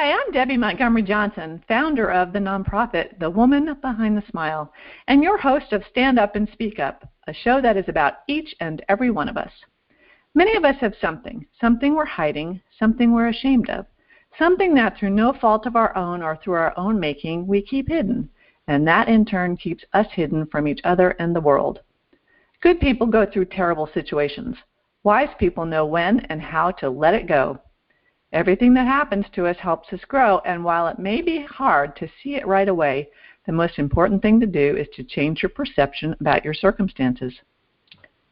Hi, I'm Debbie Montgomery Johnson, founder of the nonprofit The Woman Behind the Smile, and your host of Stand Up and Speak Up, a show that is about each and every one of us. Many of us have something we're hiding, something we're ashamed of, something that through no fault of our own or through our own making we keep hidden, and that in turn keeps us hidden from each other and the world. Good people go through terrible situations. Wise people know when and how to let it go. Everything that happens to us helps us grow, and while it may be hard to see it right away, the most important thing to do is to change your perception about your circumstances.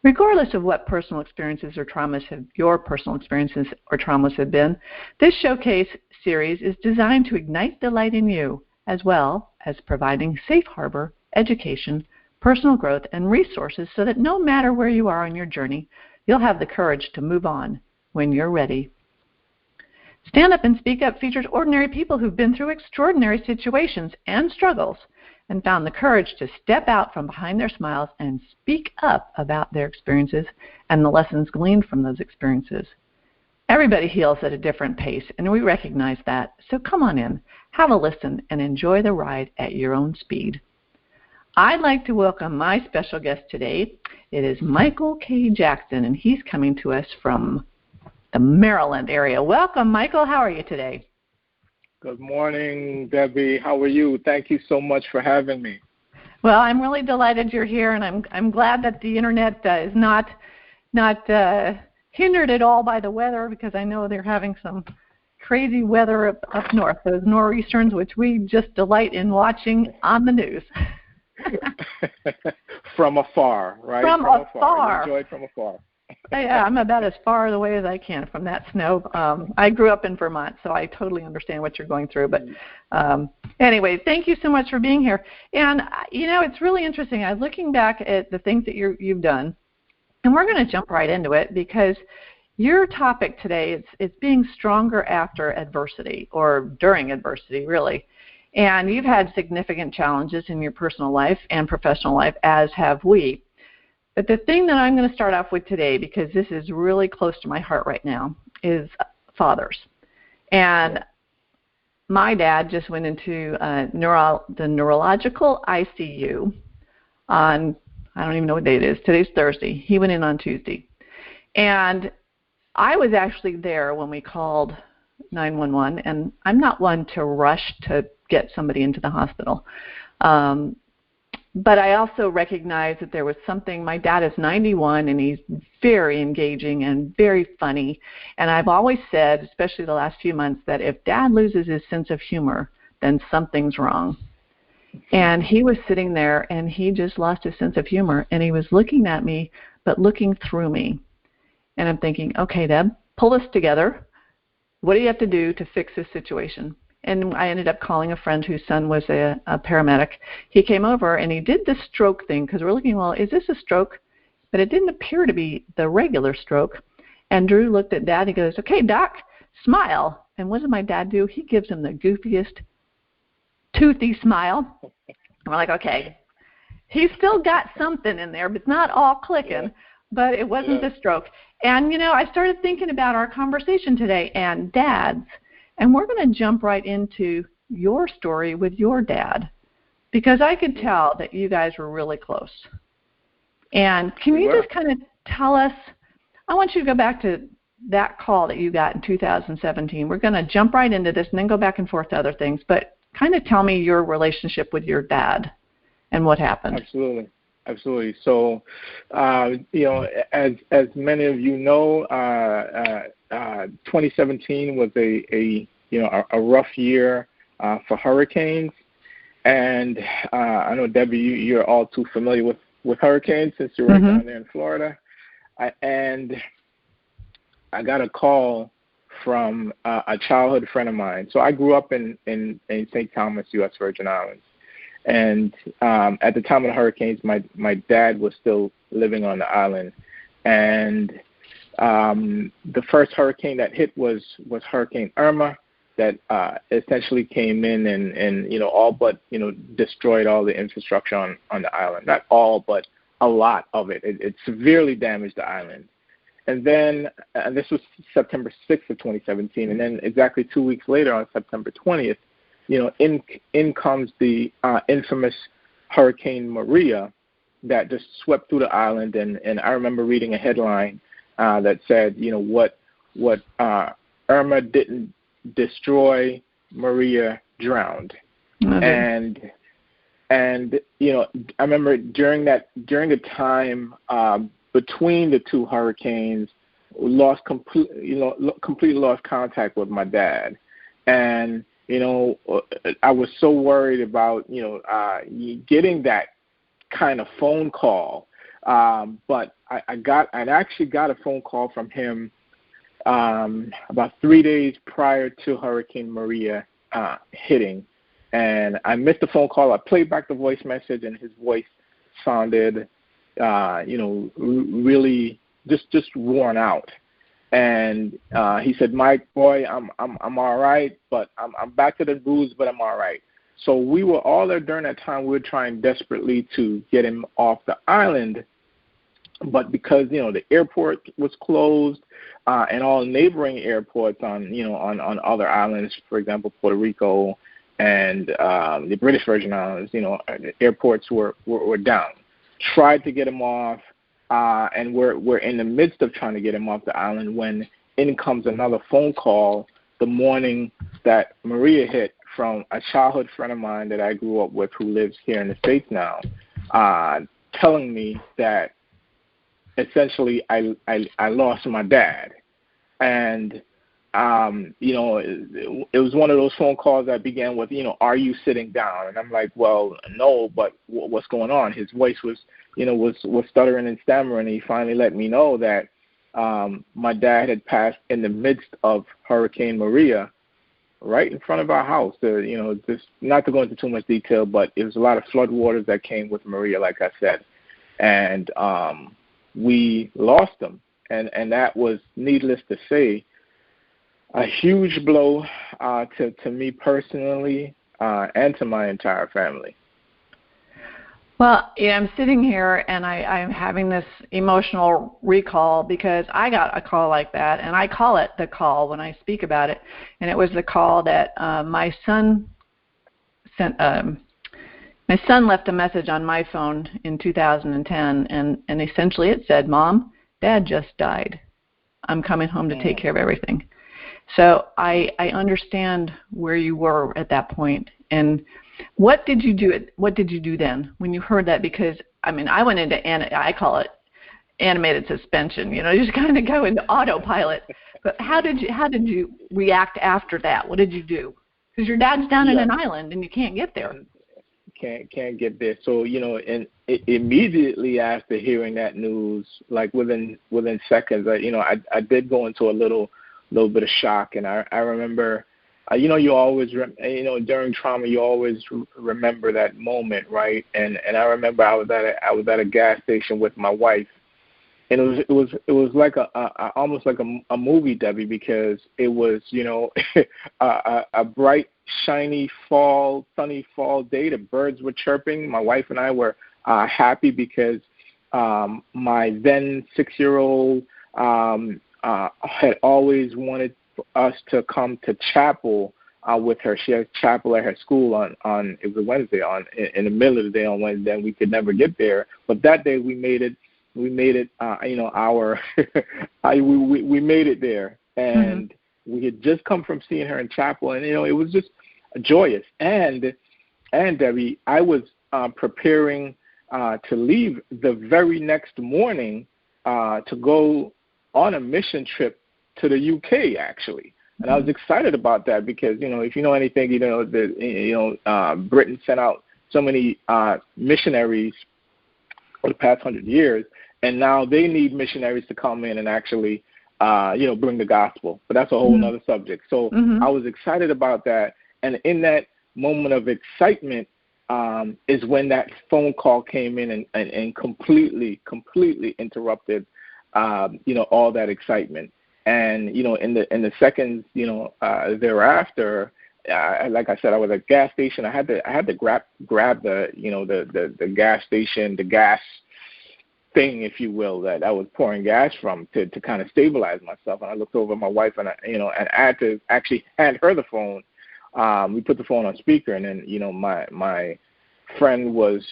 Regardless of what personal experiences or traumas your personal experiences or traumas have been, this showcase series is designed to ignite the light in you, as well as providing safe harbor, education, personal growth, and resources so that no matter where you are on your journey, you'll have the courage to move on when you're ready. Stand Up and Speak Up features ordinary people who've been through extraordinary situations and struggles and found the courage to step out from behind their smiles and speak up about their experiences and the lessons gleaned from those experiences. Everybody heals at a different pace, and we recognize that. So come on in, have a listen, and enjoy the ride at your own speed. I'd like to welcome my special guest today. It is Michael K. Jackson, and he's coming to us from the Maryland area. Welcome, Michael. How are you today? Good morning, Debbie. How are you? Thank you so much for having me. Well, I'm really delighted you're here, and I'm glad that the internet is not hindered at all by the weather, because I know they're having some crazy weather up north, those nor'easters, which we just delight in watching on the news. From afar, right? From afar. You enjoy it from afar. Yeah, I'm about as far away as I can from that snow. I grew up in Vermont, so I totally understand what you're going through. But anyway, thank you so much for being here. And, you know, it's really interesting. I'm looking back at the things that you've done, and we're going to jump right into it, because your topic today is being stronger after adversity, or during adversity, really. And you've had significant challenges in your personal life and professional life, as have we. But the thing that I'm going to start off with today, because this is really close to my heart right now, is fathers. And my dad just went into the neurological ICU on, I don't even know what day it is. Today's Thursday. He went in on Tuesday. And I was actually there when we called 911, and I'm not one to rush to get somebody into the hospital. But I also recognize that there was something. My dad is 91, and he's very engaging and very funny. And I've always said, especially the last few months, that if Dad loses his sense of humor, then something's wrong. And he was sitting there, and he just lost his sense of humor, and he was looking at me, but looking through me. And I'm thinking, okay, Deb, pull this together. What do you have to do to fix this situation? And I ended up calling a friend whose son was a paramedic. He came over, and he did the stroke thing, because we're looking, well, is this a stroke? But it didn't appear to be the regular stroke. And Drew looked at Dad. He goes, okay, Doc, smile. And what does my dad do? He gives him the goofiest, toothy smile. I'm like, okay. He's still got something in there, but it's not all clicking. But it wasn't the stroke. And, you know, I started thinking about our conversation today and dads. And we're going to jump right into your story with your dad, because I could tell that you guys were really close. And can you just kind of tell us, I want you to go back to that call that you got in 2017. We're going to jump right into this and then go back and forth to other things, but kind of tell me your relationship with your dad and what happened. Absolutely. So, you know, as many of you know, 2017 was a rough year for hurricanes, and I know, Debbie, you're all too familiar with hurricanes since you're right down there in Florida. And I got a call from a childhood friend of mine. So I grew up in St. Thomas, U.S. Virgin Islands. And at the time of the hurricanes, my dad was still living on the island. And the first hurricane that hit was Hurricane Irma, that essentially came in and all but destroyed all the infrastructure on the island. Not all, but a lot of it. It severely damaged the island. And then this was September 6th of 2017. And then exactly 2 weeks later, on September 20th, in comes the infamous Hurricane Maria that just swept through the island. And I remember reading a headline that said, what Irma didn't destroy, Maria drowned. Mm-hmm. And I remember during the time between the two hurricanes, completely lost contact with my dad. And I was so worried about getting that kind of phone call, but I actually got a phone call from him about 3 days prior to Hurricane Maria hitting, and I missed the phone call. I played back the voice message, and his voice sounded really just worn out. And he said, "Mike, boy, I'm all right, but I'm back to the booze, but I'm all right." So we were all there during that time. We were trying desperately to get him off the island, but because the airport was closed, and all neighboring airports on other islands, for example, Puerto Rico and the British Virgin Islands, the airports were down. Tried to get him off. And we're in the midst of trying to get him off the island when in comes another phone call the morning that Maria hit from a childhood friend of mine that I grew up with who lives here in the States now, telling me that essentially I lost my dad. And it was one of those phone calls that began with, "Are you sitting down?" And I'm like, "Well, no, but what's going on?" His voice was stuttering and stammering, and he finally let me know that my dad had passed in the midst of Hurricane Maria, right in front of our house. Just not to go into too much detail, but it was a lot of flood waters that came with Maria, like I said, and we lost him, and that was, needless to say, a huge blow to me personally and to my entire family. Well, I'm sitting here and I'm having this emotional recall because I got a call like that, and I call it the call when I speak about it. And it was the call that my son sent. My son left a message on my phone in 2010, and essentially it said, "Mom, Dad just died. I'm coming home to take care of everything." So I understand where you were at that point. And what did you do? What did you do then when you heard that? Because I went into I call it animated suspension. You just kind of go into autopilot. But how did you react after that? What did you do? Because your dad's down in an island and you can't get there. Can't get there. So and immediately after hearing that news, like within seconds, I did go into a little bit of shock. And I remember, you always, during trauma, you always remember that moment, right? And I remember I was at a gas station with my wife, and it was like almost like a movie, Debbie, because it was a bright, shiny sunny fall day. The birds were chirping. My wife and I were happy because my then 6-year-old had always wanted us to come to chapel with her. She has chapel at her school on it was a Wednesday, in the middle of the day on Wednesday, and we could never get there. But that day we made it. We made it. We made it there, and we had just come from seeing her in chapel, and it was just joyous. And Debbie, I was preparing to leave the very next morning to go on a mission trip to the UK, actually. And I was excited about that because, if you know anything, Britain sent out so many missionaries for the past 100 years, and now they need missionaries to come in and actually, bring the gospel. But that's a whole other subject. So I was excited about that. And in that moment of excitement is when that phone call came in and completely interrupted all that excitement. And in the seconds thereafter, like I said, I was at a gas station. I had to grab the the gas station, the gas thing, if you will, that I was pouring gas from to kind of stabilize myself. And I looked over at my wife, and and I had to actually hand her the phone. We put the phone on speaker, and then my friend was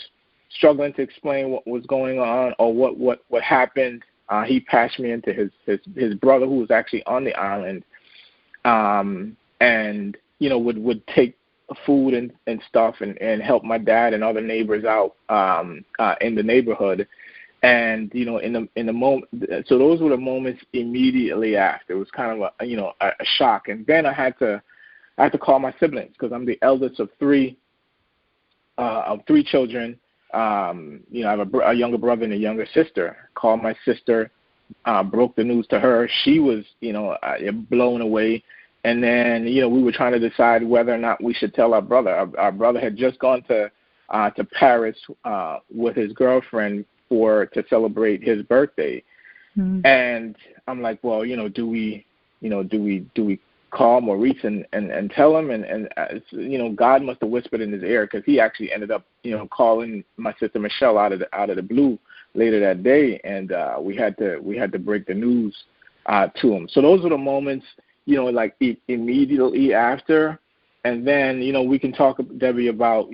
struggling to explain what was going on or what happened. He passed me into his brother, who was actually on the island, and would take food and stuff and help my dad and other neighbors out in the neighborhood. And in the moment, so those were the moments immediately after. It was kind of a shock. And then I had to call my siblings, because I'm the eldest of three children. I have a younger brother and a younger sister. Called my sister, broke the news to her. She was blown away. And then we were trying to decide whether or not we should tell our brother. Our brother had just gone to Paris with his girlfriend to celebrate his birthday. Mm-hmm. And I'm like, well, do we call Maurice and tell him? And God must have whispered in his ear, because he actually ended up calling my sister Michelle out of the blue later that day, and we had to break the news to him. So those were the moments, like immediately after. And then we can talk, Debbie, about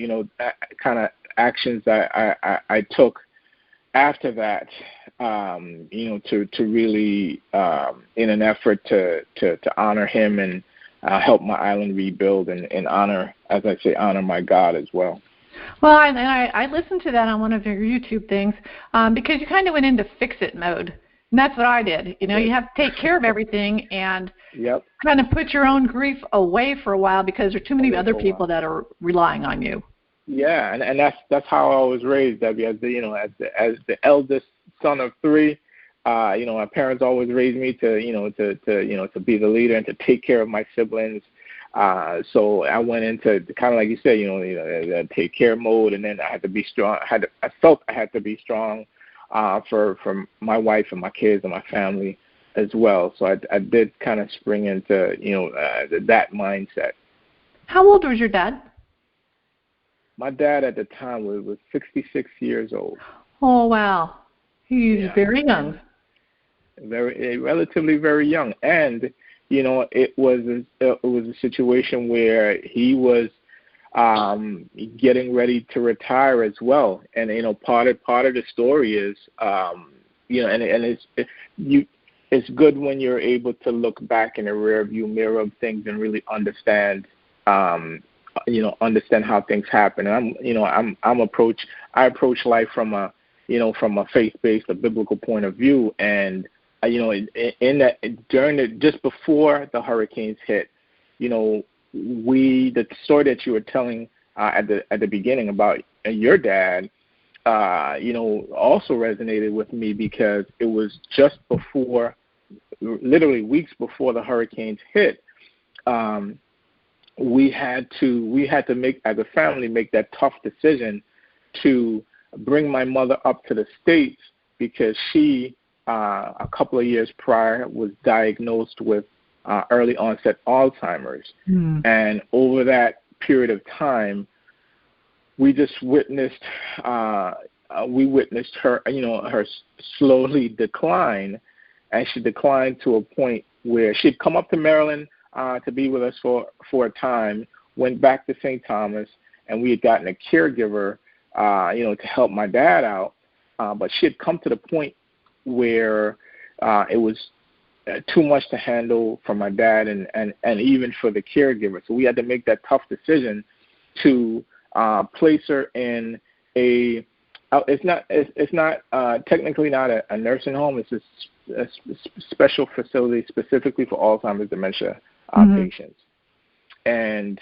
kind of actions that I took after that, to really, in an effort to honor him and help my island rebuild and honor, as I say, honor my God as well. Well, and I listened to that on one of your YouTube things, because you kind of went into fix-it mode. And that's what I did. You have to take care of everything and kind of put your own grief away for a while, because there are too many other people that are relying on you. Yeah, and that's how I was raised, Debbie, as the eldest son of three. My parents always raised me to be the leader and to take care of my siblings. So I went into kind of like you said, take care mode, and then I had to be strong. I felt I had to be strong for my wife and my kids and my family as well. So I did kind of spring into that mindset. How old was your dad? My dad at the time was 66 years old. Oh, wow. He's very young. Relatively very young. And, it was a situation where he was getting ready to retire as well. And, part of the story is, it's good when you're able to look back in the rearview mirror of things and really understand understand how things happen. And I approach life from a faith-based, a biblical point of view. And in that, just before the hurricanes hit, the story that you were telling at the beginning about your dad, also resonated with me, because it was just before, literally weeks before the hurricanes hit. We had to make, as a family, make that tough decision to bring my mother up to the States, because she, a couple of years prior, was diagnosed with early onset Alzheimer's. Mm. And over that period of time, we just witnessed her, her slowly decline, and she declined to a point where she'd come up to Maryland to be with us for a time, went back to St. Thomas, and we had gotten a caregiver, to help my dad out. But she had come to the point where it was too much to handle for my dad and even for the caregiver. So we had to make that tough decision to place her in it's not technically not a nursing home. It's a special facility specifically for Alzheimer's dementia patients. And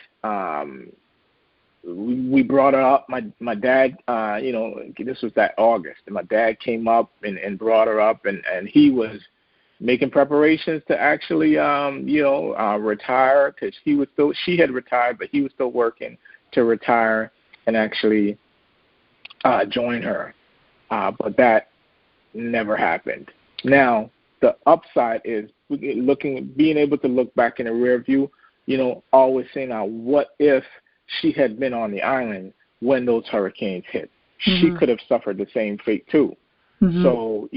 we brought her up. My dad, this was that August, and my dad came up and brought her up, and he was making preparations to actually, retire, because she had retired, but he was still working to retire and actually join her. But that never happened. Now, the upside is being able to look back in the rear view, always saying, now, what if she had been on the island when those hurricanes hit? Mm-hmm. She could have suffered the same fate too. Mm-hmm. So,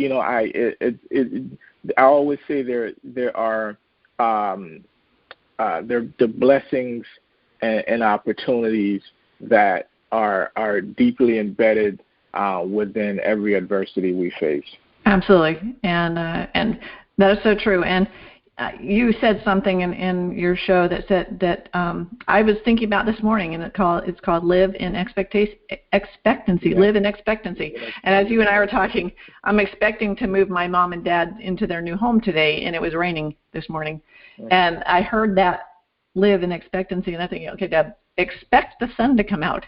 I always say there are the blessings and opportunities that are deeply embedded within every adversity we face. Absolutely, and that is so true. And you said something in your show that said that I was thinking about this morning, and it's called Live in Expectancy. Yeah. Live in Expectancy. And as you and I were talking, I'm expecting to move my mom and dad into their new home today, and it was raining this morning. And I heard that live in expectancy, and I think, okay, Deb, expect the sun to come out.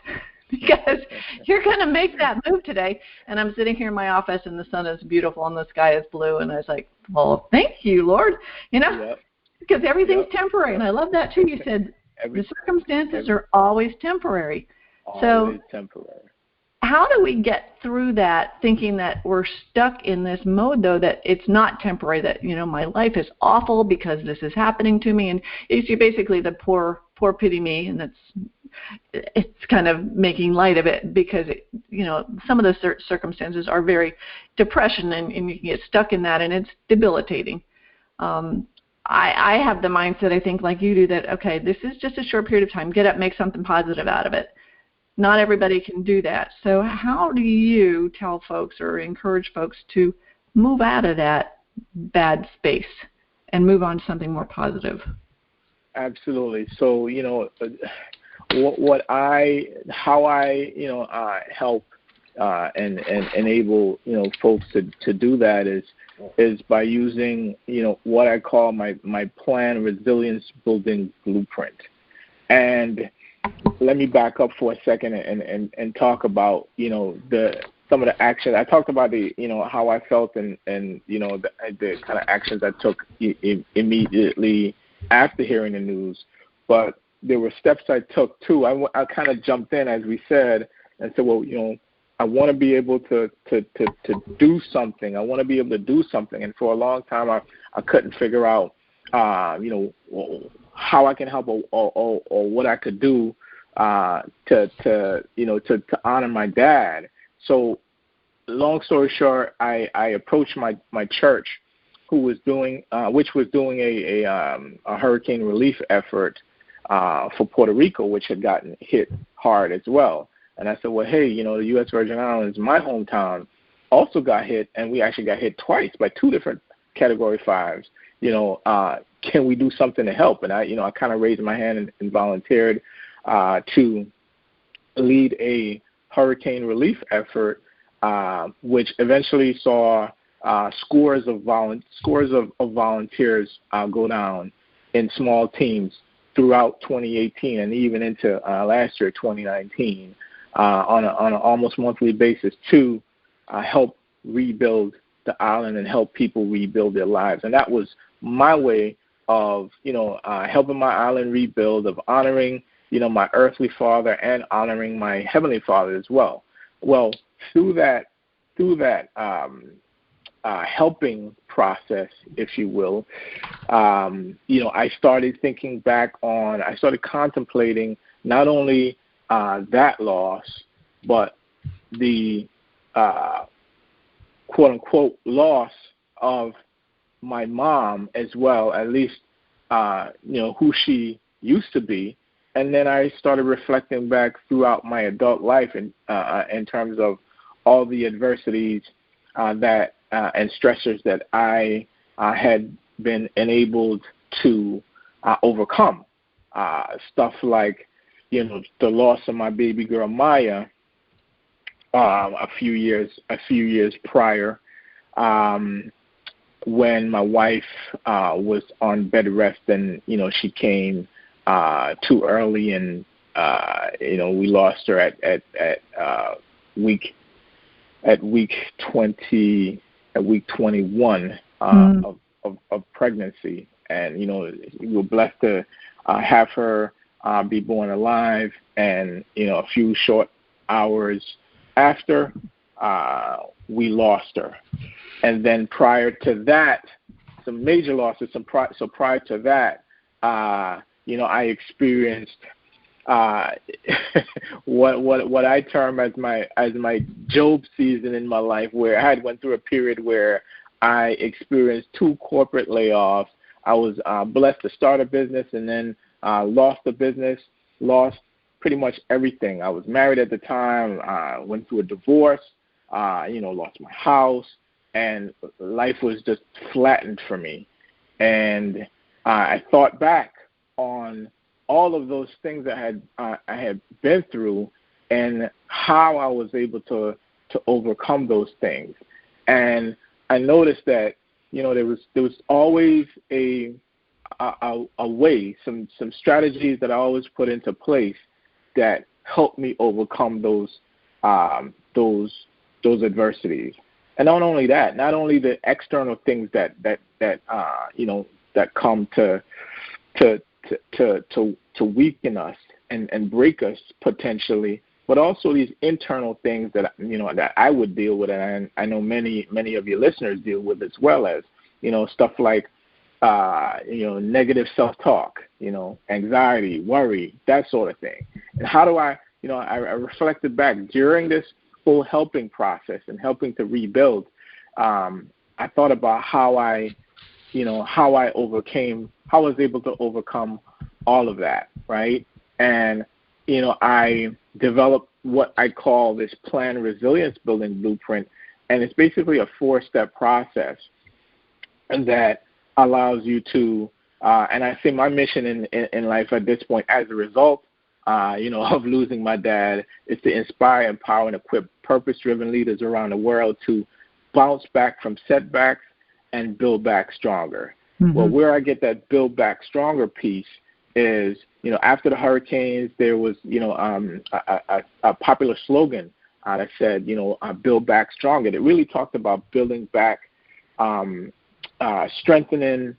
Because you're going to make that move today. And I'm sitting here in my office, and the sun is beautiful, and the sky is blue. And I was like, well, thank you, Lord. Because everything's temporary. And I love that, too. You said the circumstances are always temporary. Always temporary. How do we get through that, thinking that we're stuck in this mode, though, that it's not temporary, that, my life is awful because this is happening to me? And it's basically the poor pity me, and it's kind of making light of it because, some of those circumstances are very depression, and you can get stuck in that, and it's debilitating. I have the mindset, I think, like you do, that, okay, this is just a short period of time. Get up, make something positive out of it. Not everybody can do that. So how do you tell folks or encourage folks to move out of that bad space and move on to something more positive? Absolutely. So, how I help and enable folks to do that is by using what I call my P.L.A.N resilience building blueprint. And let me back up for a second and talk about some of the actions I talked about, how I felt and the kind of actions I took immediately after hearing the news. But there were steps I took too. I kind of jumped in, as we said, and said, well, I want to be able to do something. I want to be able to do something. And for a long time, I couldn't figure out, how I can help or what I could do to honor my dad. So, long story short, I approached my church, which was doing a hurricane relief effort for Puerto Rico, which had gotten hit hard as well. And I said, well, hey, the U.S. Virgin Islands, my hometown, also got hit, and we actually got hit twice by 2 different Category 5s. Can we do something to help? And I kind of raised my hand and volunteered to lead a hurricane relief effort, which eventually saw scores of volunteers go down in small teams throughout 2018 and even into last year, 2019, on an almost monthly basis to help rebuild the island and help people rebuild their lives. And that was my way of, helping my island rebuild, of honoring, my earthly father and honoring my heavenly father as well. Well, through that helping process, if you will, I started contemplating not only that loss, but the quote unquote loss of my mom as well, at least, who she used to be. And then I started reflecting back throughout my adult life in terms of all the adversities that and stressors that I had been enabled to overcome. Stuff like, the loss of my baby girl Maya a few years prior, when my wife was on bed rest, and she came too early, and we lost her at week 21 of pregnancy. And we were blessed to have her be born alive, and a few short hours after, we lost her. And then prior to that, some major losses. So prior to that, I experienced what I term as my Job season in my life, where I had went through a period where I experienced 2 corporate layoffs. I was blessed to start a business and then lost the business, lost pretty much everything. I was married at the time, went through a divorce, lost my house, and life was just flattened for me. And I thought back on all of those things that I had been through and how I was able to overcome those things. And I noticed that, there was always a way, some strategies that I always put into place that helped me overcome those adversities. And not only that, not only the external things that come to weaken us and break us potentially, but also these internal things that that I would deal with, and I know many of your listeners deal with, as well as stuff like negative self-talk, anxiety, worry, that sort of thing. And how do I reflected back during this whole helping process and helping to rebuild. I thought about how I was able to overcome all of that, right? And I developed what I call this P.L.A.N resilience building blueprint, and it's basically a 4-step process that allows you to, and I say my mission in life at this point, as a result, of losing my dad, is to inspire, empower, and equip purpose-driven leaders around the world to bounce back from setbacks and build back stronger. Mm-hmm. Well, where I get that build back stronger piece is, after the hurricanes, there was, a popular slogan that said, build back stronger. It really talked about building back, strengthening,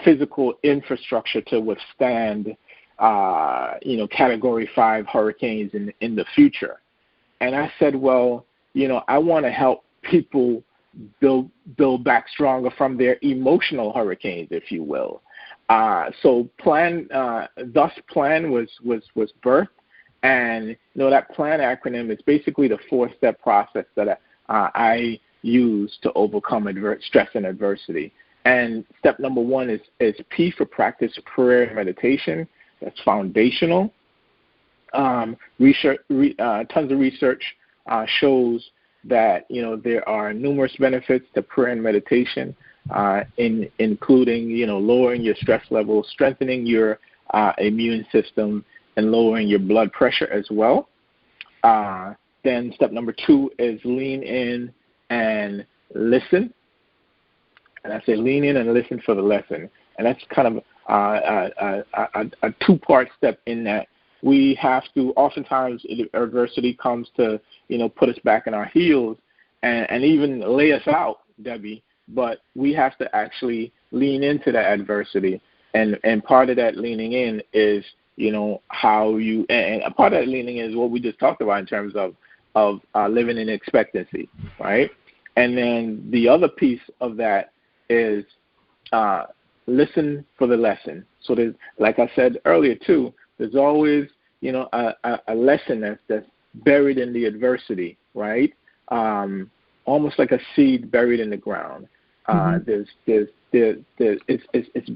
physical infrastructure to withstand, Category 5 hurricanes in the future. And I said, well, I want to help people build back stronger from their emotional hurricanes, if you will. So P.L.A.N was birthed, and that P.L.A.N acronym is basically the 4-step process that I use to overcome stress and adversity. And step number 1 is P for practice, prayer, and meditation. That's foundational. Tons of research shows that there are numerous benefits to prayer and meditation, including lowering your stress levels, strengthening your immune system, and lowering your blood pressure as well. Then step number 2 is lean in and listen. And I say lean in and listen for the lesson. And that's kind of a 2-part step in that. We have to, oftentimes adversity comes to, put us back in our heels and even lay us out, Debbie, but we have to actually lean into that adversity. And part of that leaning in is, how you, and a part of that leaning in is what we just talked about in terms of living in expectancy, right? And then the other piece of that is listen for the lesson. So there's, like I said earlier too, there's always, a lesson that's buried in the adversity, right? Almost like a seed buried in the ground. It's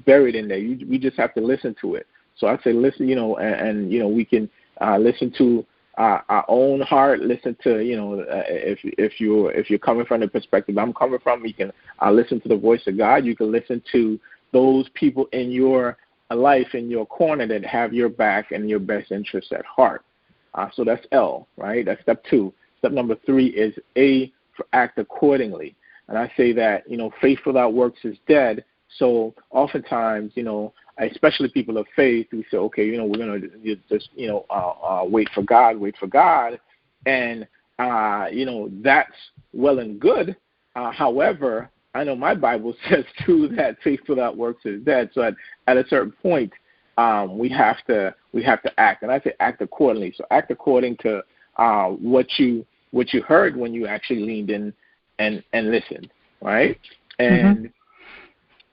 buried in there. We just have to listen to it. So I'd say listen, and we can listen to our own heart. Listen to, if you're coming from the perspective I'm coming from, you can listen to the voice of God. You can listen to those people in your life, in your corner, that have your back and your best interests at heart. So that's L, right? That's step 2. Step number 3 is A for act accordingly. And I say that, faith without works is dead. So oftentimes, especially people of faith, we say, okay, we're going to just, wait for God. And, that's well and good. However, I know my Bible says, too, that faith without works is dead. So at a certain point, we have to act. And I say act accordingly. So act according to what you heard when you actually leaned in and listened, right? And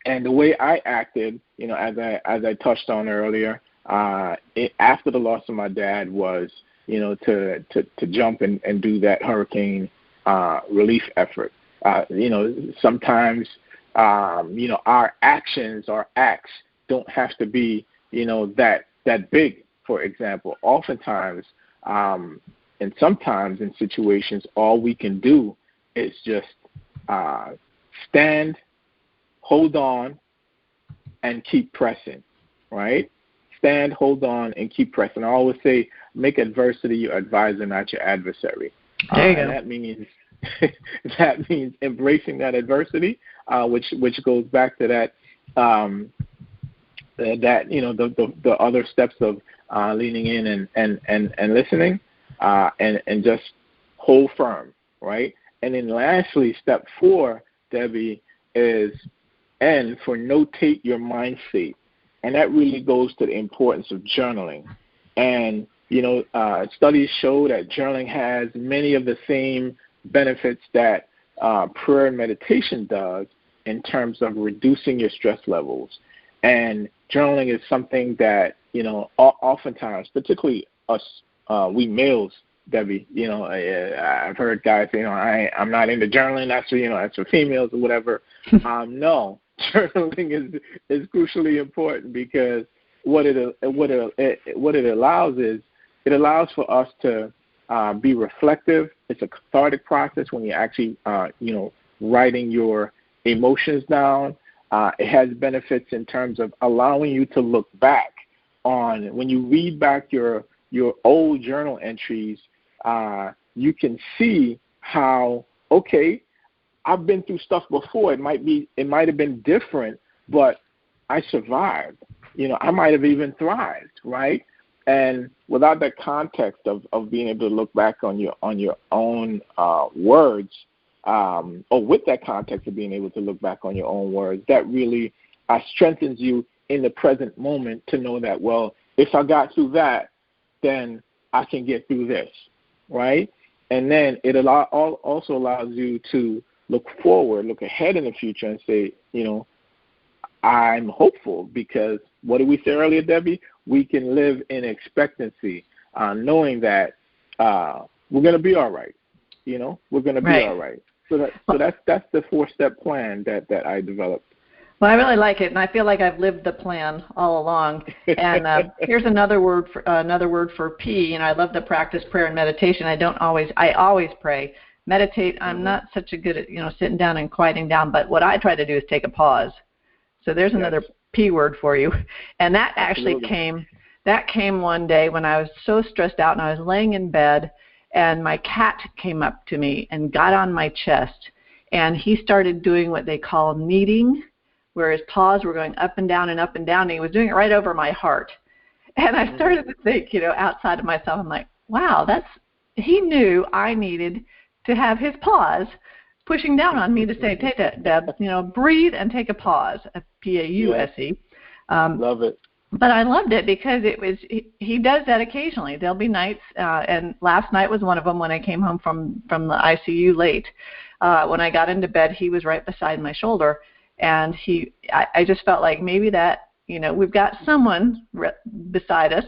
the way I acted, as I touched on earlier, after the loss of my dad was, to jump and do that hurricane relief effort. Sometimes, our actions, our acts don't have to be, that big, for example. Oftentimes, and sometimes in situations, all we can do is just stand, hold on, and keep pressing, right? Stand, hold on, and keep pressing. I always say, make adversity your advisor, not your adversary. There you go. And that means embracing that adversity, which goes back to that the other steps of leaning in and listening, and just hold firm, right? And then lastly, step 4, Debbie, is N for notate your mind state. And that really goes to the importance of journaling. And, studies show that journaling has many of the same benefits that prayer and meditation does in terms of reducing your stress levels. And journaling is something that, oftentimes, particularly us, we males, Debbie, I've heard guys say, I'm not into journaling. That's for females or whatever. No, journaling is crucially important, because what it allows is, it allows for us to be reflective. It's a cathartic process when you're actually, writing your emotions down. It has benefits in terms of allowing you to look back on, when you read back your old journal entries, you can see how, okay, I've been through stuff before. It might have been different, but I survived. I might have even thrived, right? And without that context of being able to look back on your own words, or with that context of being able to look back on your own words, that really strengthens you in the present moment to know that, well, if I got through that, then I can get through this, right? And then it also allows you to look forward, look ahead in the future, and say, I'm hopeful, because what did we say earlier, Debbie? We can live in expectancy, knowing that we're going to be all right. We're going to be all right. So that's the 4-step plan that I developed. Well, I really like it, and I feel like I've lived the plan all along. And here's another word for P. I love to practice prayer and meditation. I always pray. Meditate. I'm not such a good at sitting down and quieting down, but what I try to do is take a pause. So there's another P word for you. And that actually came one day when I was so stressed out, and I was laying in bed, and my cat came up to me and got on my chest, and he started doing what they call kneading, where his paws were going up and down and up and down, and he was doing it right over my heart. And I started to think, outside of myself, I'm like, wow, he knew I needed to have his paws pushing down on me to say, take that, Deb, breathe and take a pause, a P-A-U-S-E. Love it. But I loved it because he does that occasionally. There'll be nights, and last night was one of them when I came home from the ICU late. When I got into bed, he was right beside my shoulder, and I just felt like maybe that, we've got someone beside us.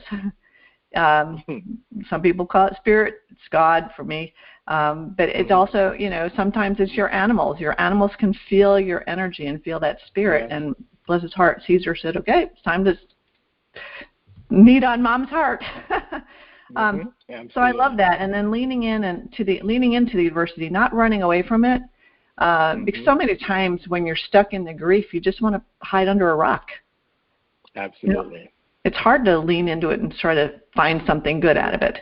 Some people call it spirit. It's God for me. But it's also, sometimes it's your animals. Your animals can feel your energy and feel that spirit. Yeah. And bless his heart, Caesar said, okay, it's time to knead on Mom's heart. So I love that. And then leaning into the adversity, not running away from it. Because so many times when you're stuck in the grief, you just want to hide under a rock. Absolutely. It's hard to lean into it and try to find something good out of it.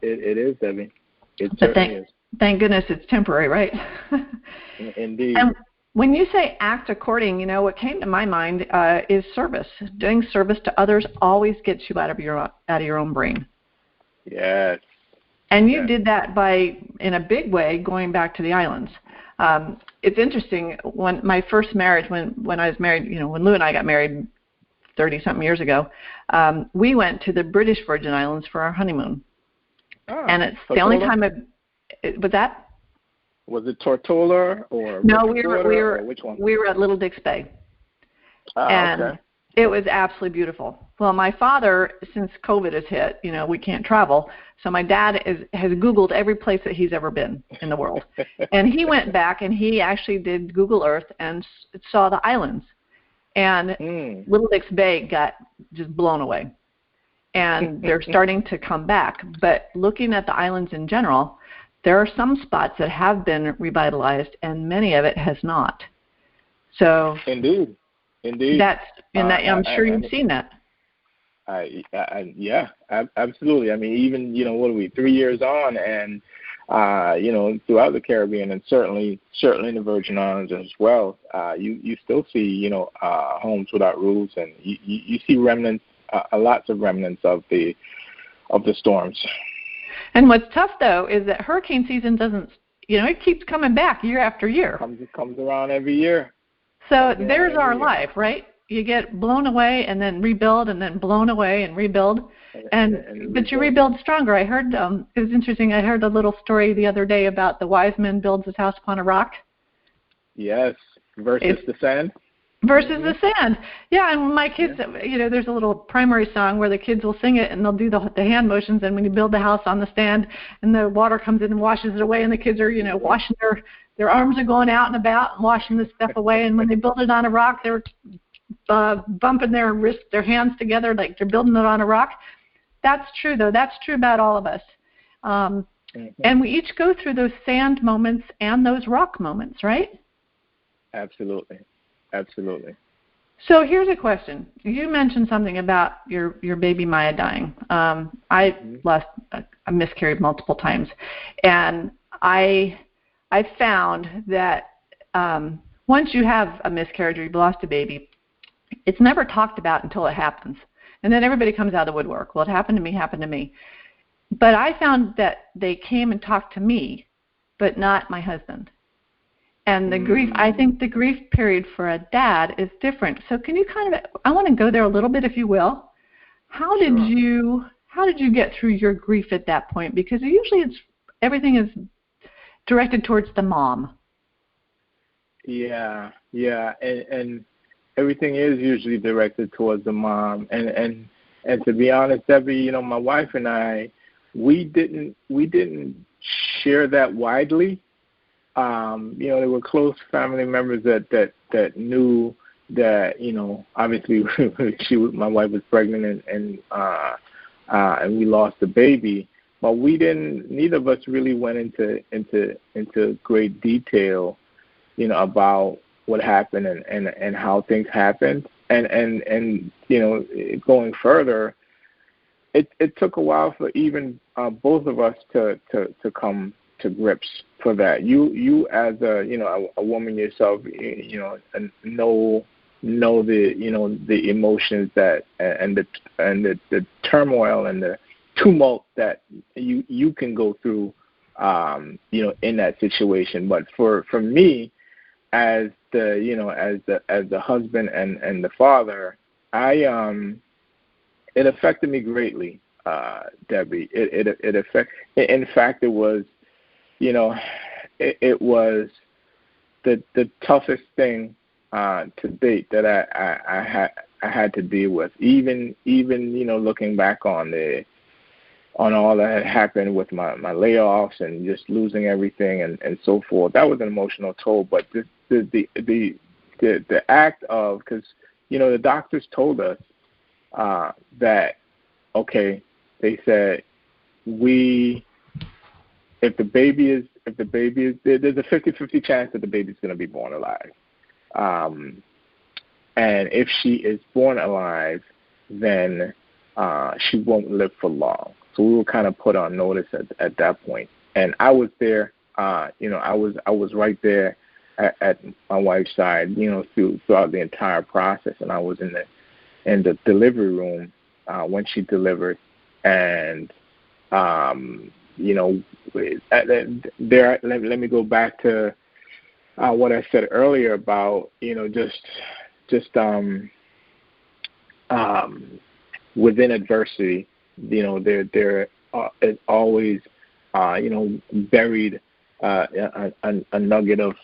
It is, Debbie. But thank goodness it's temporary, right? Indeed. And when you say act according, what came to my mind is service. Doing service to others always gets you out of your own brain. Yes. And you did that by, in a big way, going back to the islands. It's interesting, when my first marriage, when I was married, when Lou and I got married 30-something years ago, we went to the British Virgin Islands for our honeymoon. Oh, and it's the only time was that? Was it Tortola or no? We were which one? We were at Little Dix Bay. Okay. It was absolutely beautiful. Well, my father, since COVID has hit, we can't travel. So my dad has Googled every place that he's ever been in the world. And he went back and he actually did Google Earth and saw the islands. And Little Dick's Bay got just blown away. And they're starting to come back. But looking at the islands in general, there are some spots that have been revitalized and many of it has not. So Indeed. I'm sure you've seen that. Yeah, absolutely. I mean, even, what are we, 3 years on, and, throughout the Caribbean and certainly in the Virgin Islands as well, you still see, homes without roofs, and you see remnants, lots of remnants of the storms. And what's tough, though, is that hurricane season doesn't, it keeps coming back year after year. It comes around every year. So there's our life, right? You get blown away and then rebuild, and then blown away and rebuild, but you rebuild stronger. I heard it was interesting. I heard a little story the other day about the wise man builds his house upon a rock. Yes, versus the sand. Versus the sand. Yeah, and my kids, there's a little primary song where the kids will sing it and they'll do the hand motions, and when you build the house on the sand and the water comes in and washes it away, and the kids are, washing their arms are going out and about and washing this stuff away, and when they build it on a rock, they're bumping their hands together like they're building it on a rock. That's true, though. That's true about all of us. And we each go through those sand moments and those rock moments, right? Absolutely. So here's a question. You mentioned something about your baby Maya dying. I miscarried multiple times, and I found that once you have a miscarriage or you've lost a baby, it's never talked about until it happens. And then everybody comes out of the woodwork. Well, it happened to me. But I found that they came and talked to me, but not my husband. And the grief, I think the grief period for a dad is different. So can you I want to go there a little bit, if you will. How did you get through your grief at that point? Because usually everything is directed towards the mom. Yeah, and everything is usually directed towards the mom. And to be honest, Debbie, my wife and I, we didn't share that widely. There were close family members that knew that, obviously my wife was pregnant and we lost the baby, but neither of us really went into great detail, about what happened and how things happened. And going further, it took a while for even both of us to come to grips for that. You as a woman yourself, know the emotions that and the turmoil and the tumult that you can go through in that situation. But for me, as the husband and the father, it affected me greatly, Debbie. In fact, it was, it was the toughest thing to date that I had to deal with. Even looking back on all that had happened with my layoffs and just losing everything and so forth. That was an emotional toll. But the act of, because the doctors told us that, okay, they said if the baby is there's a 50-50 chance that the baby's going to be born alive. And if she is born alive, then she won't live for long. So we were kind of put on notice at that point. And I was there, I was right there at my wife's side, throughout the entire process. And I was in the delivery room when she delivered. And, let me go back to what I said earlier about, just within adversity, there is always, buried a nugget of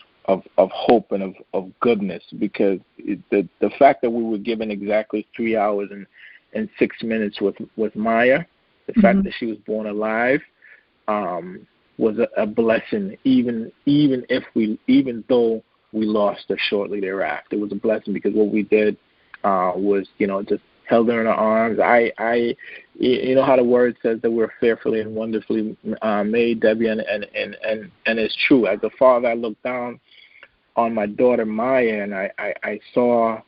hope and of goodness, because, the fact that we were given exactly 3 hours and 6 minutes with Maya, the fact that she was born alive, was a blessing. Even though we lost her shortly thereafter, it was a blessing because what we did was, just held her in our arms. You know how the word says that we're fearfully and wonderfully made, Debbie, and it's true. As a father, I looked down on my daughter Maya, and I saw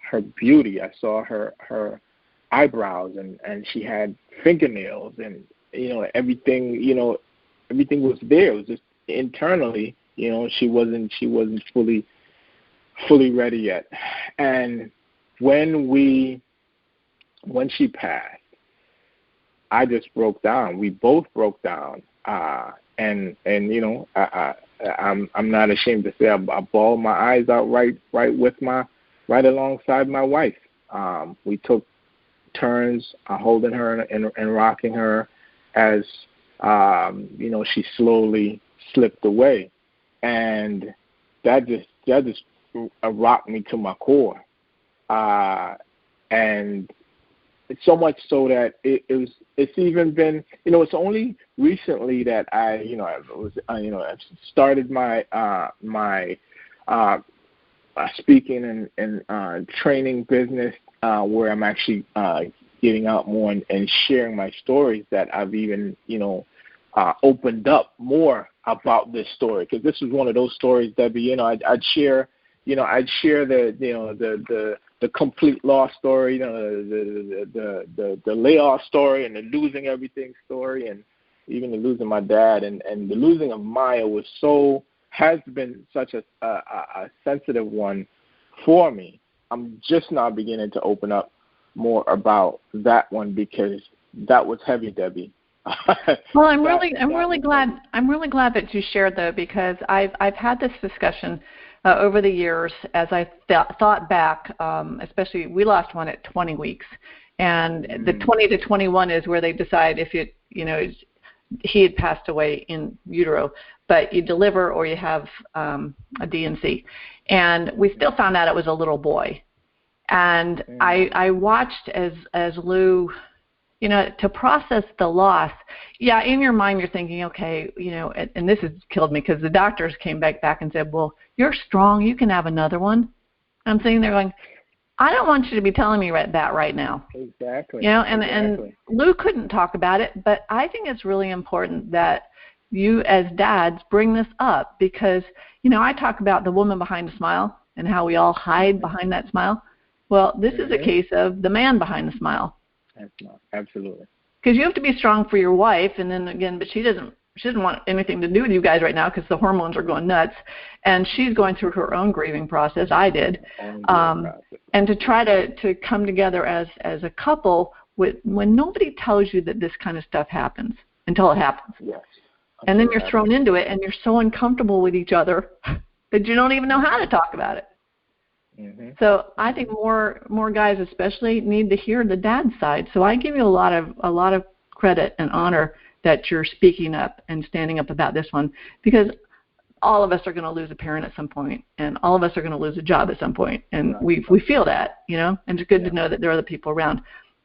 her beauty. I saw her eyebrows, and she had fingernails, and everything was there. It was just internally, she wasn't fully ready yet. And when she passed, I just broke down. We both broke down. And I'm not ashamed to say I bawled my eyes out right alongside my wife. We took turns holding her and rocking her as she slowly slipped away, and that just rocked me to my core, and so much so that it's even been, it's only recently that I started my speaking and training business, where I'm actually getting out more and sharing my stories, that I've even opened up more about this story, because this is one of those stories, Debbie. I'd share the complete loss story, the layoff story, and the losing everything story, and even the losing my dad, and the losing of Maya has been such a sensitive one for me. I'm just now beginning to open up more about that one, because that was heavy, Debbie. Well, I'm really glad that you shared, though, because I've had this discussion over the years as I thought back, especially we lost one at 20 weeks, and the 20 to 21 is where they decide if he had passed away in utero, but you deliver or you have a D&C, and we still found out it was a little boy, and I watched as Lou, to process the loss. Yeah, in your mind you're thinking, okay, and this has killed me, because the doctors came back and said, well, you're strong, you can have another one. I'm sitting there going, I don't want you to be telling me that right now. Exactly. And Lou couldn't talk about it, but I think it's really important that you as dads bring this up, because, I talk about the woman behind the smile and how we all hide behind that smile. Well, this is a case of the man behind the smile. Absolutely. Because you have to be strong for your wife, and then again, but she doesn't want anything to do with you guys right now, because the hormones are going nuts, and she's going through her own grieving process. I did, and to try to come together as a couple when nobody tells you that this kind of stuff happens until it happens. Yes. And then you're thrown into it, and you're so uncomfortable with each other that you don't even know how to talk about it. Mm-hmm. So I think more guys especially need to hear the dad side. So I give you a lot of credit and honor that you're speaking up and standing up about this one, because all of us are going to lose a parent at some point, and all of us are going to lose a job at some point, and we feel that, and it's good to know that there are other people around.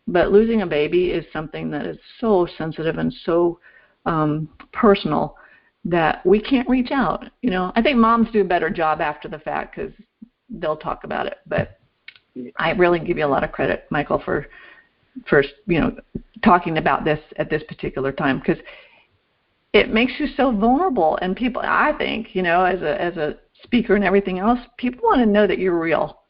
But losing a baby is something that is so sensitive and so personal that we can't reach out. I think moms do a better job after the fact, because they'll talk about it. But I really give you a lot of credit, Michael, for talking about this at this particular time, because it makes you so vulnerable. And people, I think, as a speaker and everything else, people want to know that you're real,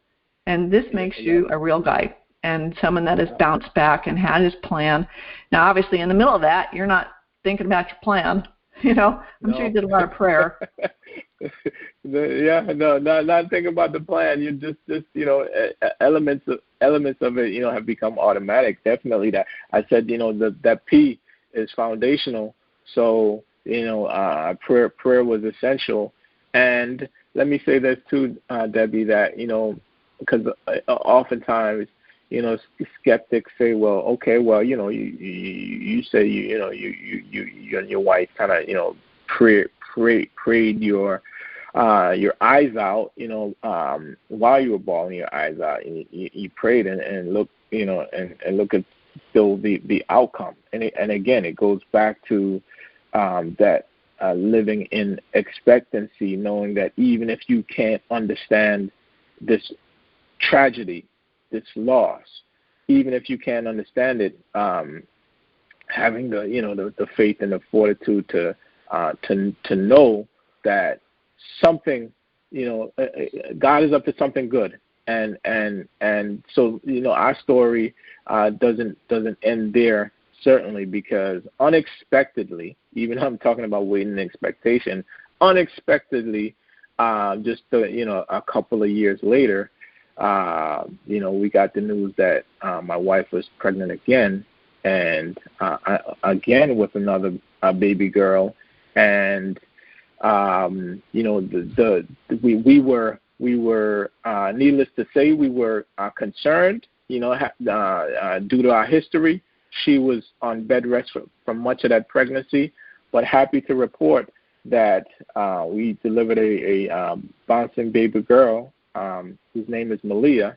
and this makes you a real guy and someone that has bounced back and had his plan. Now, obviously, in the middle of that, you're not thinking about your plan. I'm sure you did a lot of prayer. Not thinking about the plan. You just elements of it, have become automatic. Definitely, that I said, that P is foundational. So prayer was essential. And let me say this too, Debbie, that because oftentimes skeptics say, well, okay, well, you say you and your wife kind of prayed your your eyes out, while you were bawling your eyes out, and you prayed and look, and look at still the outcome. And again, it goes back to that living in expectancy, knowing that even if you can't understand this tragedy, this loss, even if you can't understand it, having the faith and the fortitude to know that something, God is up to something good, and so our story doesn't end there, certainly, because unexpectedly, even I'm talking about waiting and expectation, unexpectedly, just a couple of years later, we got the news that my wife was pregnant again, and again with another baby girl, and we were needless to say, we were concerned, due to our history. She was on bed rest for much of that pregnancy, but happy to report that we delivered a bouncing baby girl whose name is Malia,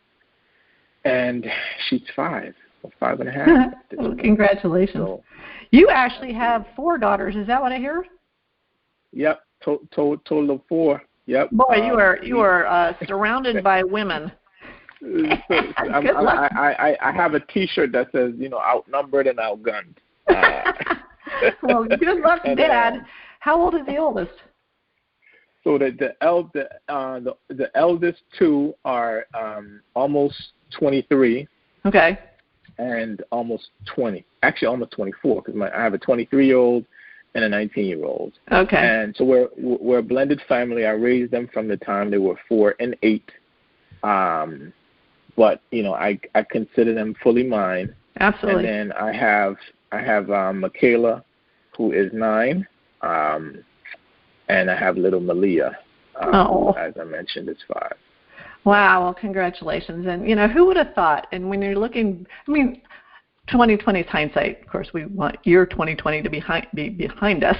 and she's 5 or 5.5. Well, congratulations. So, you actually have 4 daughters. Is that what I hear? Yep, total of 4. Yep. Boy, you are surrounded by women. I have a T-shirt that says, outnumbered and outgunned. Well, good luck, and, Dad. How old is the oldest? So the eldest 2 are almost 23. Okay. And almost 20. Actually, almost 24, because I have a 23-year-old and a 19-year-old. Okay. And so we're a blended family. I raised them from the time they were 4 and 8. But I consider them fully mine. Absolutely. And then I have Michaela, who is 9, and I have little Malia, who, as I mentioned, is 5. Wow. Well, congratulations. And who would have thought? And when you're looking, 2020 is hindsight. Of course, we want year 2020 to be behind us.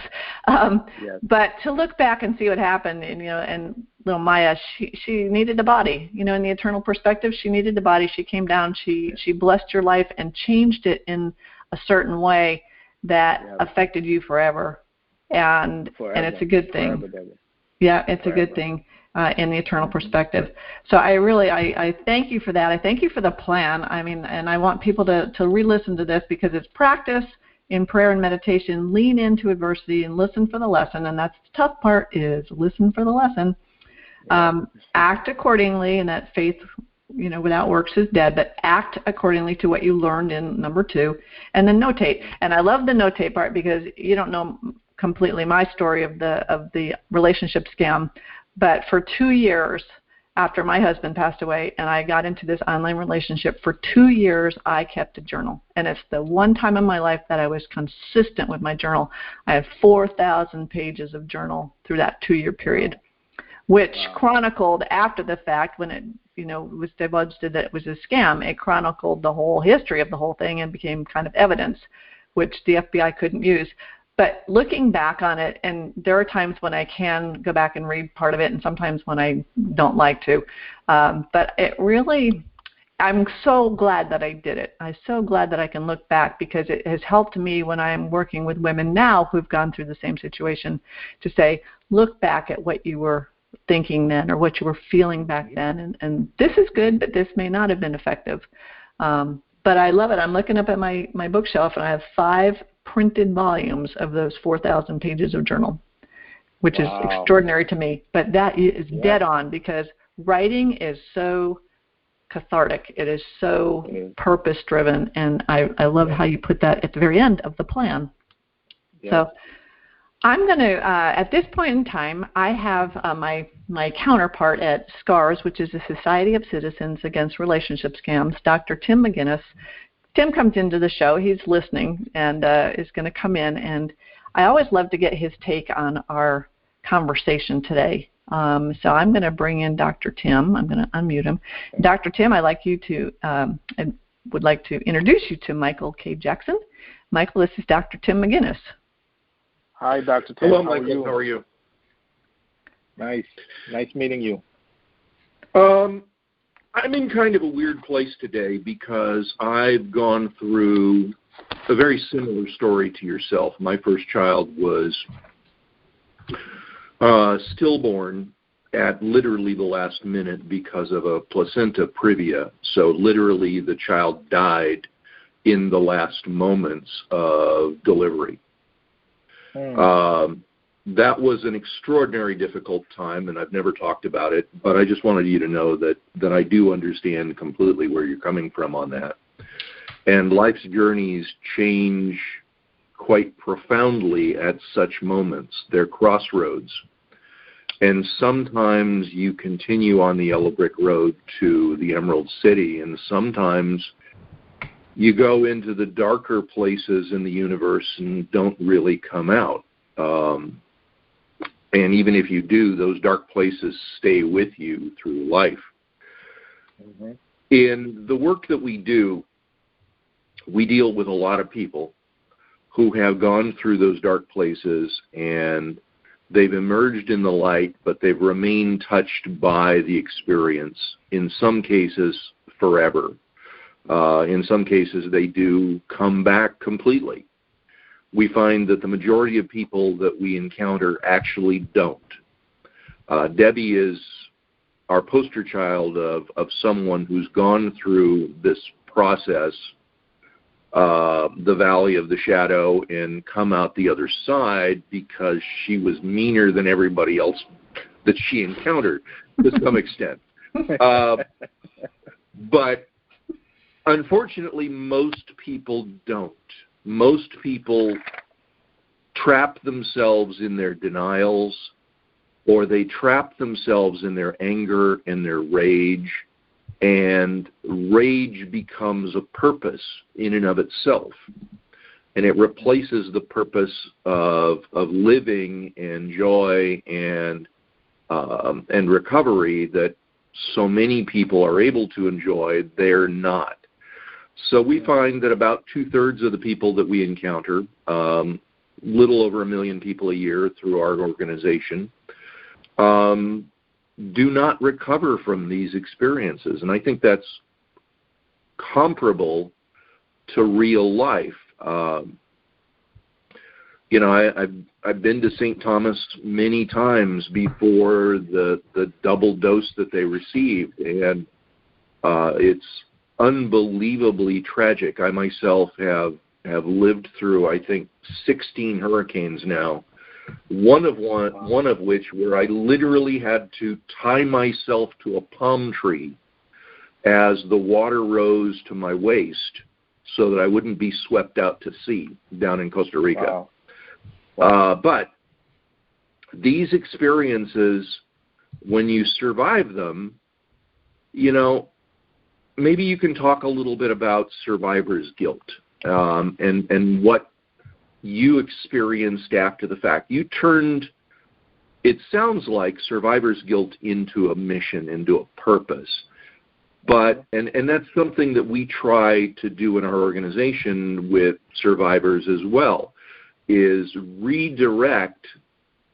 Yes. But to look back and see what happened, and little Maya, she needed a body. In the eternal perspective, she needed a body. She came down. She blessed your life and changed it in a certain way that affected you forever. And it's a good thing. Forever, yeah, it's a good thing. In the eternal perspective. So I thank you for that. I thank you for the plan. And I want people to re-listen to this, because it's practice in prayer and meditation. Lean into adversity and listen for the lesson. And that's the tough part, is listen for the lesson. Act accordingly, and that faith, without works is dead, but act accordingly to what you learned in number 2. And then notate. And I love the notate part, because you don't know completely my story of the relationship scam. But for 2 years after my husband passed away and I got into this online relationship, for 2 years I kept a journal. And it's the one time in my life that I was consistent with my journal. I had 4,000 pages of journal through that 2-year period, which chronicled after the fact, when it was divulged that it was a scam, it chronicled the whole history of the whole thing and became kind of evidence, which the FBI couldn't use. But looking back on it, and there are times when I can go back and read part of it, and sometimes when I don't like to. But it really, I'm so glad that I did it. I'm so glad that I can look back, because it has helped me when I'm working with women now who've gone through the same situation, to say, look back at what you were thinking then, or what you were feeling back then. And this is good, but this may not have been effective. But I love it. I'm looking up at my bookshelf, and I have 5 printed volumes of those 4,000 pages of journal, which is extraordinary to me. But that is dead on, because writing is so cathartic. It is so purpose-driven, and I love how you put that at the very end of the plan. So I'm going to, at this point in time, I have my counterpart at SCARS, which is the Society of Citizens Against Relationship Scams, Dr. Tim McGuinness. Tim comes into the show. He's listening and is going to come in. And I always love to get his take on our conversation today. So I'm going to bring in Dr. Tim. I'm going to unmute him. Dr. Tim, I would like to introduce you to Michael K. Jackson. Michael, this is Dr. Tim McGuinness. Hi, Dr. Tim. Hello, Michael. How are you? Nice meeting you. I'm in kind of a weird place today because I've gone through a very similar story to yourself. My first child was stillborn at literally the last minute because of a placenta previa. So literally the child died in the last moments of delivery. That was an extraordinary difficult time, and I've never talked about it, but I just wanted you to know that I do understand completely where you're coming from on that. And life's journeys change quite profoundly at such moments. They're crossroads. And sometimes you continue on the yellow brick road to the Emerald City, and sometimes you go into the darker places in the universe and don't really come out. And even if you do, those dark places stay with you through life. Mm-hmm. In the work that we do, we deal with a lot of people who have gone through those dark places and they've emerged in the light, but they've remained touched by the experience, in some cases forever. In some cases, they do come back completely. We find that the majority of people that we encounter actually don't. Debby is our poster child of someone who's gone through this process, the valley of the shadow, and come out the other side because she was meaner than everybody else that she encountered to some extent. But unfortunately, most people don't. Most people trap themselves in their denials, or they trap themselves in their anger and their rage, and rage becomes a purpose in and of itself. And it replaces the purpose of living and joy and recovery that so many people are able to enjoy. They're not. So we find that about 2/3 of the people that we encounter, little over 1 million people a year through our organization, do not recover from these experiences. And I think that's comparable to real life. I've been to St. Thomas many times before the double dose that they received, and it's unbelievably tragic. I myself have lived through, I think, 16 hurricanes now, one of which where I literally had to tie myself to a palm tree as the water rose to my waist so that I wouldn't be swept out to sea down in Costa Rica. Wow. But these experiences, when you survive them, maybe you can talk a little bit about survivor's guilt and what you experienced after the fact. You turned, it sounds like, survivor's guilt into a mission, into a purpose. But, and that's something that we try to do in our organization with survivors as well, is redirect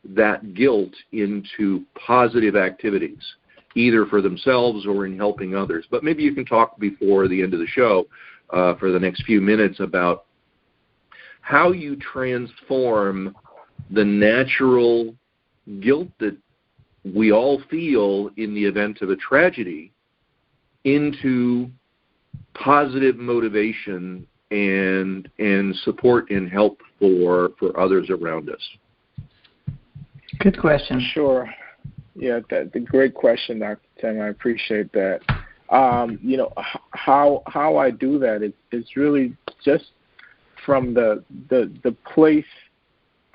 that guilt into positive activities, either for themselves or in helping others. But maybe you can talk before the end of the show for the next few minutes about how you transform the natural guilt that we all feel in the event of a tragedy into positive motivation and support and help for others around us. Good question. Sure. Yeah, that's a great question, Dr. Tim. I appreciate that. How I do that is really just from the place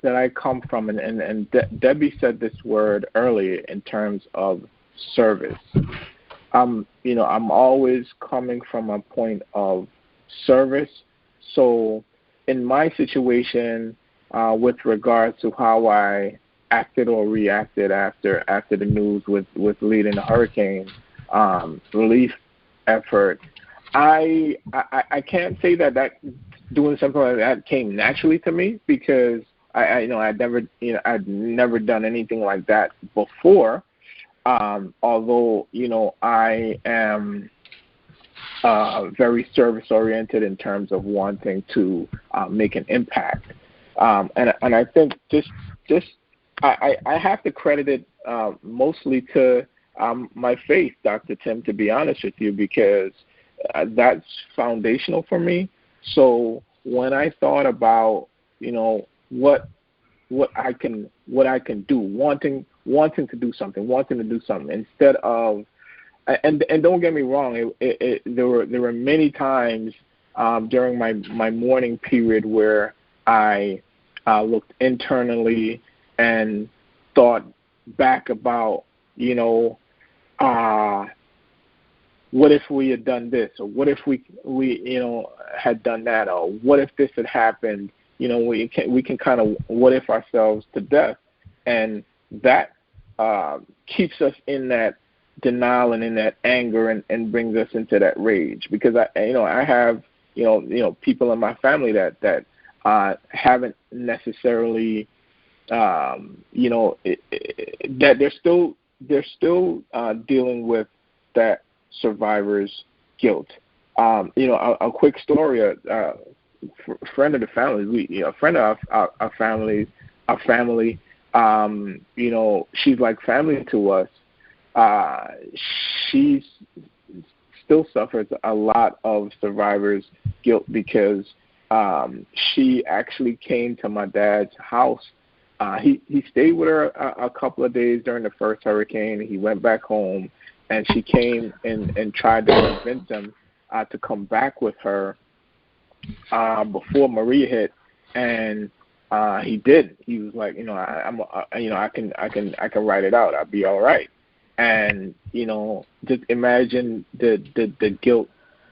that I come from, and Debby said this word earlier in terms of service. I'm always coming from a point of service. So in my situation, with regards to how I acted or reacted after the news with leading the hurricane relief effort, I can't say that doing something like that came naturally to me, because I'd never done anything like that before. Although, I am very service oriented in terms of wanting to make an impact. And I think I have to credit it mostly to my faith, Dr. Tim, to be honest with you, because that's foundational for me. So when I thought about, what I can do, wanting to do something instead of, and don't get me wrong, there were many times during my mourning period where I looked internally and thought back about, what if we had done this, or what if we had done that, or what if this had happened? We can kind of what if ourselves to death, and that keeps us in that denial and in that anger, and brings us into that rage. Because I have people in my family that haven't necessarily that they're still dealing with that survivor's guilt. A quick story. A friend of the family, a friend of our family, she's like family to us. She still suffers a lot of survivor's guilt because she actually came to my dad's house. He stayed with her a couple of days during the first hurricane. He went back home, and she came and tried to convince him to come back with her before Maria hit, and he did. He was like, I can write it out. I'll be all right. And just imagine the guilt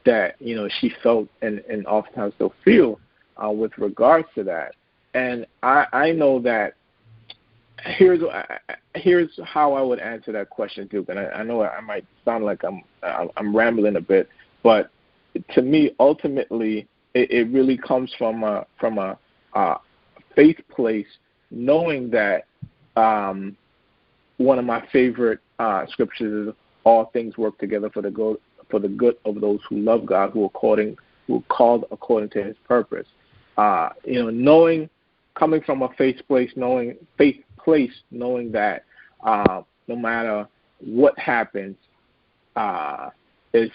that she felt and oftentimes still feel with regards to that. And I know that here's how I would answer that question, Duke. And I know I might sound like I'm rambling a bit, but to me, ultimately, it really comes from a faith place, knowing that one of my favorite scriptures is all things work together for the good of those who love God, who are called according to His purpose. Knowing, coming from a faith place, knowing that no matter what happens, is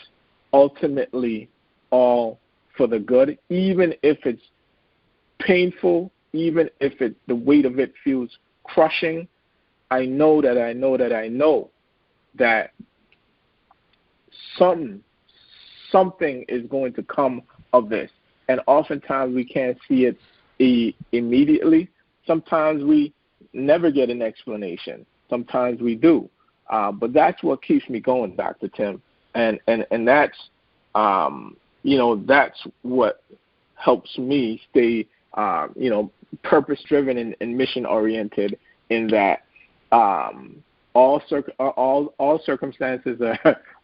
ultimately all for the good, even if it's painful, even if the weight of it feels crushing. I know that something is going to come of this, and oftentimes we can't see it immediately. Sometimes we never get an explanation. Sometimes we do, but that's what keeps me going, Dr. Tim, and that's that's what helps me stay purpose driven and mission oriented. In that all circumstances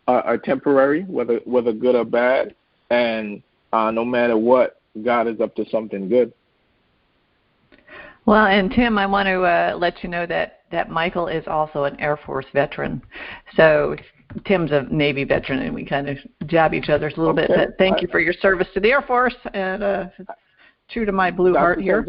are temporary, whether good or bad, and no matter what, God is up to something good. Well, and Tim, I want to let you know that Michael is also an Air Force veteran. So Tim's a Navy veteran, and we kind of jab each other a little bit. But thank you for your service to the Air Force, and true to my blue heart here.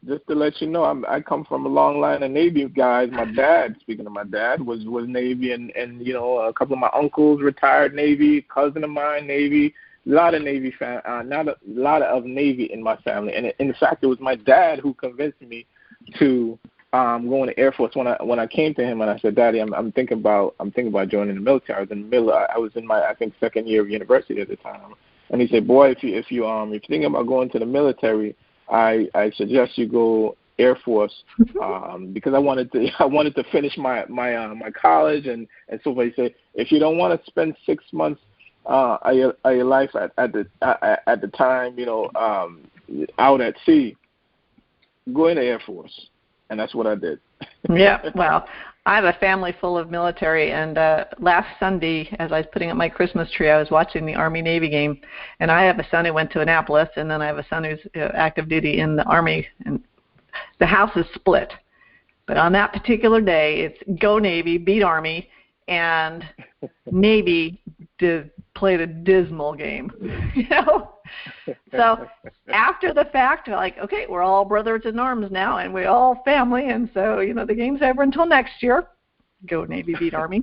Just to let you know, I come from a long line of Navy guys. My dad, speaking of my dad, was Navy, and a couple of my uncles retired Navy, cousin of mine Navy, a lot of Navy lot of Navy in my family. And in fact, it was my dad who convinced me to go in the Air Force when I came to him and I said, Daddy, I'm thinking about joining the military. I was in the middle. I was in my second year of university at the time. And he said, boy, if you're thinking about going to the military, I suggest you go Air Force because I wanted to finish my college and so forth. He said, if you don't want to spend 6 months of your life at the time out at sea, go in the Air Force, and that's what I did. Yeah, well, I have a family full of military, and last Sunday, as I was putting up my Christmas tree, I was watching the Army-Navy game, and I have a son who went to Annapolis, and then I have a son who's active duty in the Army, and the house is split. But on that particular day, it's go Navy, beat Army, and Navy played a dismal game, you know. So after the fact, like, okay, we're all brothers in arms now, and we're all family, and so, you know, the game's over until next year. Go Navy, beat Army.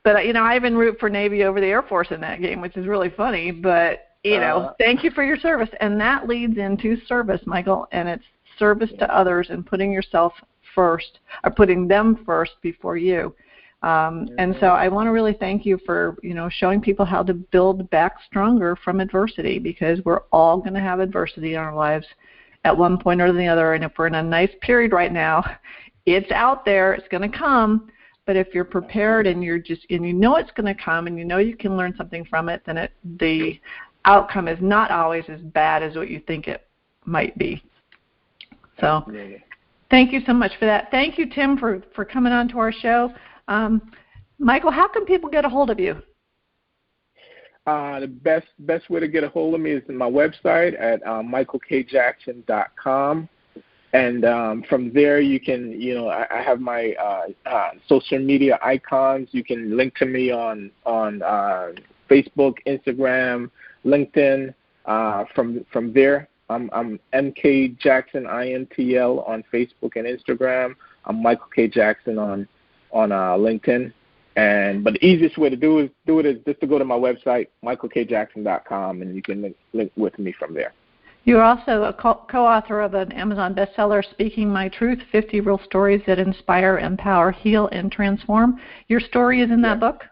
But, you know, I even root for Navy over the Air Force in that game, which is really funny. But, you know, thank you for your service. And that leads into service, Michael, and it's service to others and putting yourself first, or putting them first before you. And so I want to really thank you for, you know, showing people how to build back stronger from adversity, because we're all going to have adversity in our lives at one point or the other. And if we're in a nice period right now, it's out there, it's going to come. But if you're prepared and you know it's going to come and you know you can learn something from it, then the outcome is not always as bad as what you think it might be. So thank you so much for that. Thank you, Tim, for coming on to our show. Michael, how can people get a hold of you? The best way to get a hold of me is my website at michaelkjackson.com. And from there, you can, you know, I have my social media icons. You can link to me on Facebook, Instagram, LinkedIn. From there, I'm MK Jackson INTL on Facebook and Instagram. I'm Michael K. Jackson on LinkedIn. But the easiest way to do it is just to go to my website, michaelkjackson.com, and you can link with me from there. You're also a co-author of an Amazon bestseller, Speaking My Truth, 50 Real Stories That Inspire, Empower, Heal, and Transform. Your story is in that book?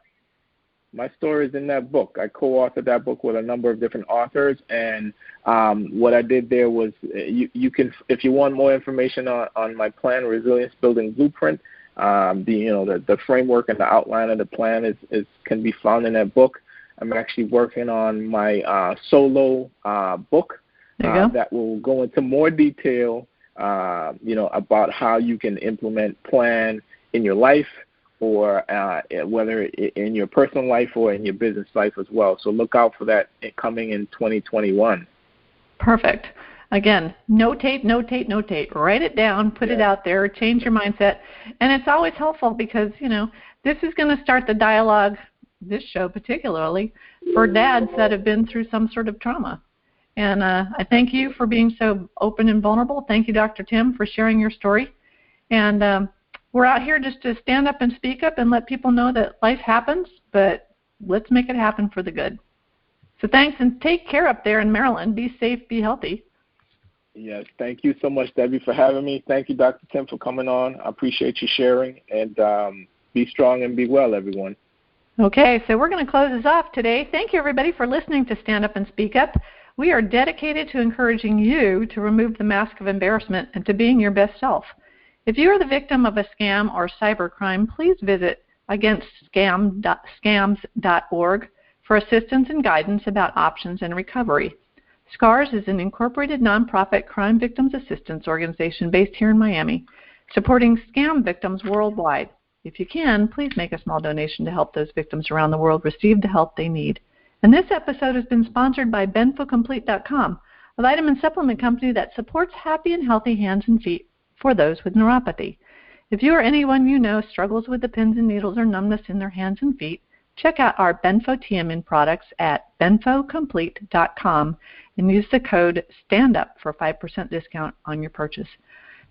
My story is in that book. I co-authored that book with a number of different authors, and what I did there was you can, if you want more information on my plan, Resilience Building Blueprint, the framework and the outline of the plan can be found in that book. I'm actually working on my solo book. That will go into more detail, about how you can implement PLAN in your life, or whether in your personal life or in your business life as well. So look out for that coming in 2021. Perfect. Again, notate. Write it down, put it out there, change your mindset. And it's always helpful because, you know, this is going to start the dialogue, this show particularly, for dads that have been through some sort of trauma. And I thank you for being so open and vulnerable. Thank you, Dr. Tim, for sharing your story. And we're out here just to stand up and speak up and let people know that life happens, but let's make it happen for the good. So thanks, and take care up there in Maryland. Be safe, be healthy. Yes, thank you so much, Debbie, for having me. Thank you, Dr. Tim, for coming on. I appreciate you sharing, and be strong and be well, everyone. Okay, so we're going to close this off today. Thank you, everybody, for listening to Stand Up and Speak Up. We are dedicated to encouraging you to remove the mask of embarrassment and to being your best self. If you are the victim of a scam or cybercrime, please visit againstscams.org for assistance and guidance about options and recovery. SCARS is an incorporated nonprofit crime victims assistance organization based here in Miami, supporting scam victims worldwide. If you can, please make a small donation to help those victims around the world receive the help they need. And this episode has been sponsored by BenfoComplete.com, a vitamin supplement company that supports happy and healthy hands and feet for those with neuropathy. If you or anyone you know struggles with the pins and needles or numbness in their hands and feet, check out our Benfotiamine products at BenfoComplete.com and use the code STANDUP for a 5% discount on your purchase.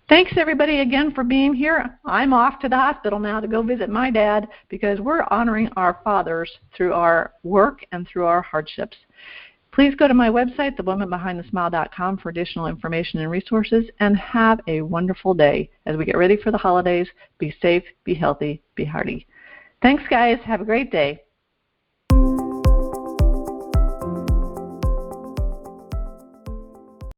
Thanks, everybody, again for being here. I'm off to the hospital now to go visit my dad because we're honoring our fathers through our work and through our hardships. Please go to my website, thewomanbehindthesmile.com, for additional information and resources, and have a wonderful day as we get ready for the holidays. Be safe, be healthy, be hearty. Thanks, guys. Have a great day.